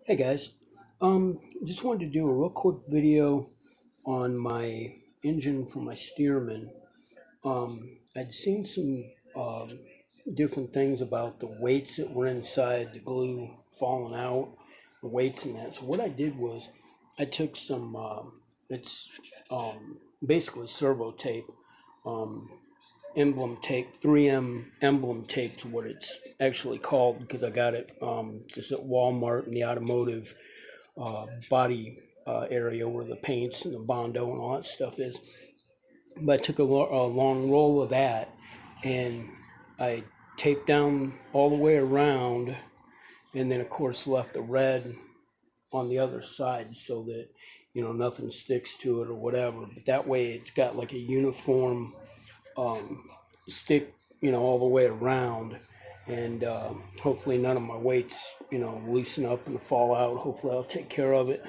Hey guys, just wanted to do a real quick video on my engine for my Stearman. I'd seen some different things about the weights that were inside, the glue falling out, the weights and that. So what I did was I took some, it's basically servo tape, um, emblem tape, 3M emblem tape to what it's actually called because I got it just at Walmart in the automotive body area where the paints and the Bondo and all that stuff is. But I took a long roll of that and I taped down all the way around, and then of course left the red on the other side so that nothing sticks to it or whatever. But that way it's got like a uniform stick, all the way around, and hopefully none of my weights, loosen up and fall out. Hopefully I'll take care of it.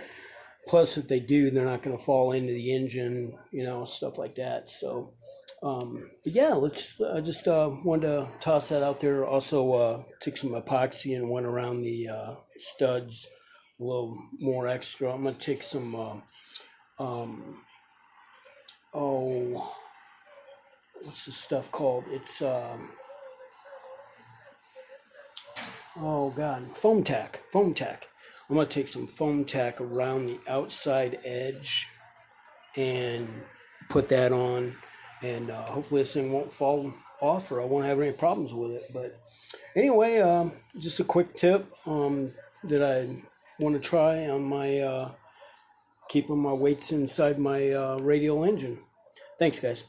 Plus, if they do, they're not going to fall into the engine, stuff like that. So, but yeah, I just wanted to toss that out there. Also, took some epoxy and went around the studs a little more extra. I'm going to take some, oh, what's the stuff called? It's, oh God, foam tack. I'm going to take some foam tack around the outside edge and put that on, and hopefully this thing won't fall off or I won't have any problems with it. But anyway, just a quick tip that I want to try on my keeping my weights inside my radial engine. Thanks, guys.